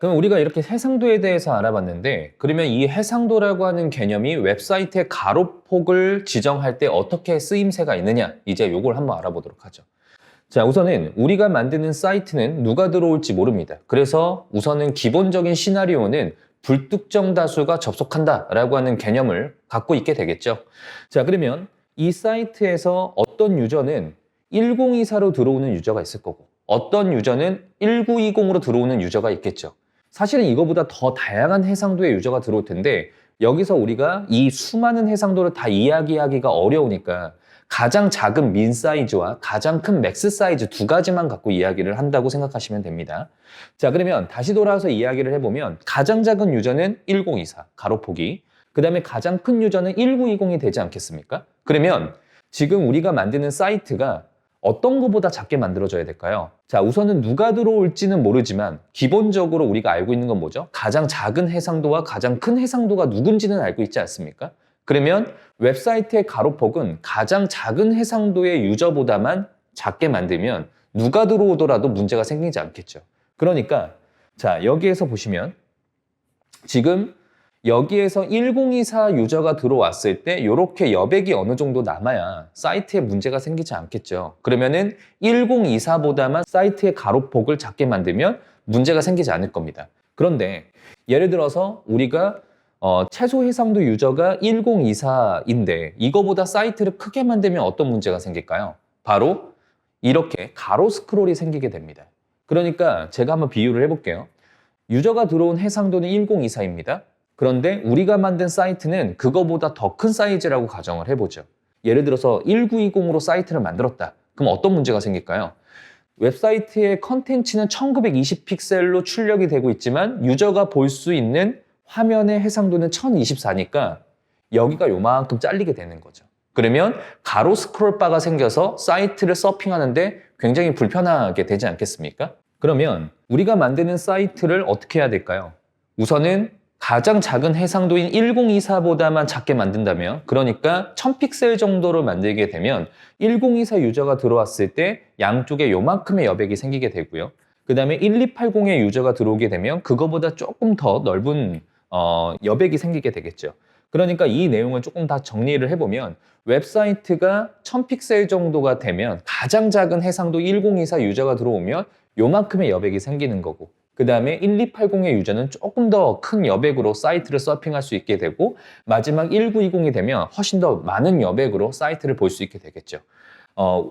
그럼 우리가 이렇게 해상도에 대해서 알아봤는데, 그러면 이 해상도라고 하는 개념이 웹사이트의 가로폭을 지정할 때 어떻게 쓰임새가 있느냐, 이제 요걸 한번 알아보도록 하죠. 자, 우선은 우리가 만드는 사이트는 누가 들어올지 모릅니다. 그래서 우선은 기본적인 시나리오는 불특정 다수가 접속한다 라고 하는 개념을 갖고 있게 되겠죠. 자, 그러면 이 사이트에서 어떤 유저는 1024로 들어오는 유저가 있을 거고, 어떤 유저는 1920으로 들어오는 유저가 있겠죠. 사실은 이거보다 더 다양한 해상도의 유저가 들어올 텐데, 여기서 우리가 이 수많은 해상도를 다 이야기하기가 어려우니까 가장 작은 민 사이즈와 가장 큰 맥스 사이즈 두 가지만 갖고 이야기를 한다고 생각하시면 됩니다. 자, 그러면 다시 돌아와서 이야기를 해보면 가장 작은 유저는 1024, 가로폭이. 그 다음에 가장 큰 유저는 1920이 되지 않겠습니까? 그러면 지금 우리가 만드는 사이트가 어떤 것보다 작게 만들어져야 될까요? 자, 우선은 누가 들어올지는 모르지만 기본적으로 우리가 알고 있는 건 뭐죠? 가장 작은 해상도와 가장 큰 해상도가 누군지는 알고 있지 않습니까? 그러면 웹사이트의 가로폭은 가장 작은 해상도의 유저보다만 작게 만들면 누가 들어오더라도 문제가 생기지 않겠죠. 그러니까 자, 여기에서 보시면 지금 여기에서 1024 유저가 들어왔을 때 이렇게 여백이 어느 정도 남아야 사이트에 문제가 생기지 않겠죠. 그러면은 1024보다만 사이트의 가로폭을 작게 만들면 문제가 생기지 않을 겁니다. 그런데 예를 들어서 우리가 최소 해상도 유저가 1024인데 이거보다 사이트를 크게 만들면 어떤 문제가 생길까요? 바로 이렇게 가로 스크롤이 생기게 됩니다. 그러니까 제가 한번 비유를 해볼게요. 유저가 들어온 해상도는 1024입니다. 그런데 우리가 만든 사이트는 그거보다 더 큰 사이즈라고 가정을 해보죠. 예를 들어서 1920으로 사이트를 만들었다. 그럼 어떤 문제가 생길까요? 웹사이트의 컨텐츠는 1920 픽셀로 출력이 되고 있지만 유저가 볼 수 있는 화면의 해상도는 1024니까 여기가 요만큼 잘리게 되는 거죠. 그러면 가로 스크롤 바가 생겨서 사이트를 서핑하는데 굉장히 불편하게 되지 않겠습니까? 그러면 우리가 만드는 사이트를 어떻게 해야 될까요? 우선은 가장 작은 해상도인 1024보다만 작게 만든다면, 그러니까 1000픽셀 정도로 만들게 되면 1024 유저가 들어왔을 때 양쪽에 요만큼의 여백이 생기게 되고요. 그 다음에 1280의 유저가 들어오게 되면 그거보다 조금 더 넓은 여백이 생기게 되겠죠. 그러니까 이 내용을 조금 다 정리를 해보면 웹사이트가 1000픽셀 정도가 되면 가장 작은 해상도 1024 유저가 들어오면 요만큼의 여백이 생기는 거고, 그 다음에 1280의 유저는 조금 더 큰 여백으로 사이트를 서핑할 수 있게 되고, 마지막 1920이 되면 훨씬 더 많은 여백으로 사이트를 볼 수 있게 되겠죠.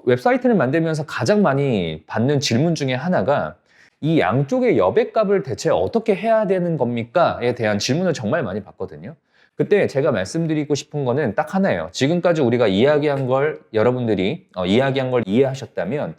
웹사이트를 만들면서 가장 많이 받는 질문 중에 하나가 이 양쪽의 여백값을 대체 어떻게 해야 되는 겁니까?에 대한 질문을 정말 많이 받거든요. 그때 제가 말씀드리고 싶은 거는 딱 하나예요. 지금까지 우리가 이야기한 걸 여러분들이 이야기한 걸 이해하셨다면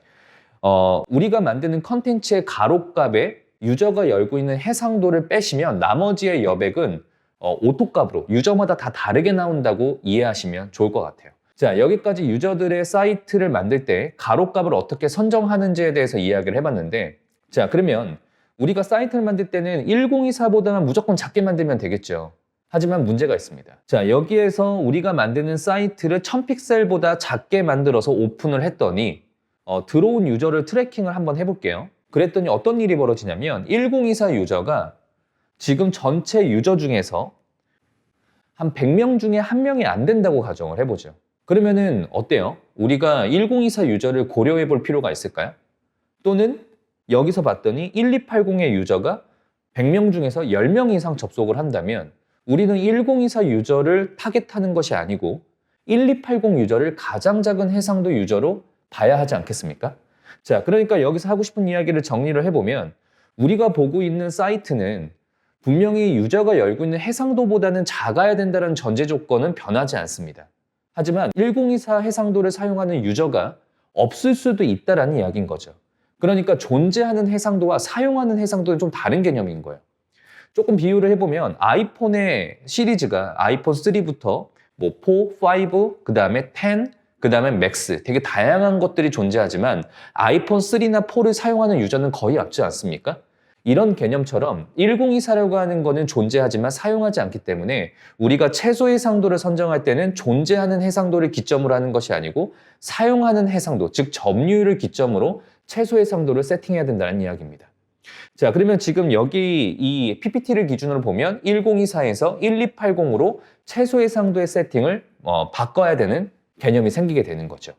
우리가 만드는 컨텐츠의 가로값에 유저가 열고 있는 해상도를 빼시면 나머지의 여백은 오토값으로 유저마다 다 다르게 나온다고 이해하시면 좋을 것 같아요. 자, 여기까지 유저들의 사이트를 만들 때 가로값을 어떻게 선정하는지에 대해서 이야기를 해봤는데, 자, 그러면 우리가 사이트를 만들 때는 1024보다는 무조건 작게 만들면 되겠죠. 하지만 문제가 있습니다. 자, 여기에서 우리가 만드는 사이트를 1000픽셀보다 작게 만들어서 오픈을 했더니 들어온 유저를 트래킹을 한번 해볼게요. 그랬더니 어떤 일이 벌어지냐면 1024 유저가 지금 전체 유저 중에서 한 100명 중에 1명이 안 된다고 가정을 해보죠. 그러면은 어때요? 우리가 1024 유저를 고려해 볼 필요가 있을까요? 또는 여기서 봤더니 1280의 유저가 100명 중에서 10명 이상 접속을 한다면 우리는 1024 유저를 타겟하는 것이 아니고 1280 유저를 가장 작은 해상도 유저로 봐야 하지 않겠습니까? 자, 그러니까 여기서 하고 싶은 이야기를 정리를 해보면 우리가 보고 있는 사이트는 분명히 유저가 열고 있는 해상도보다는 작아야 된다는 전제 조건은 변하지 않습니다. 하지만 1024 해상도를 사용하는 유저가 없을 수도 있다는 이야기인 거죠. 그러니까 존재하는 해상도와 사용하는 해상도는 좀 다른 개념인 거예요. 조금 비유를 해보면 아이폰의 시리즈가 아이폰 3부터 뭐 4, 5, 그 다음에 10, 그 다음에 맥스, 되게 다양한 것들이 존재하지만 아이폰 3나 4를 사용하는 유저는 거의 없지 않습니까? 이런 개념처럼 1024라고 하는 거는 존재하지만 사용하지 않기 때문에 우리가 최소 해상도를 선정할 때는 존재하는 해상도를 기점으로 하는 것이 아니고 사용하는 해상도, 즉 점유율을 기점으로 최소 해상도를 세팅해야 된다는 이야기입니다. 자, 그러면 지금 여기 이 PPT를 기준으로 보면 1024에서 1280으로 최소 해상도의 세팅을 바꿔야 되는 개념이 생기게 되는 거죠.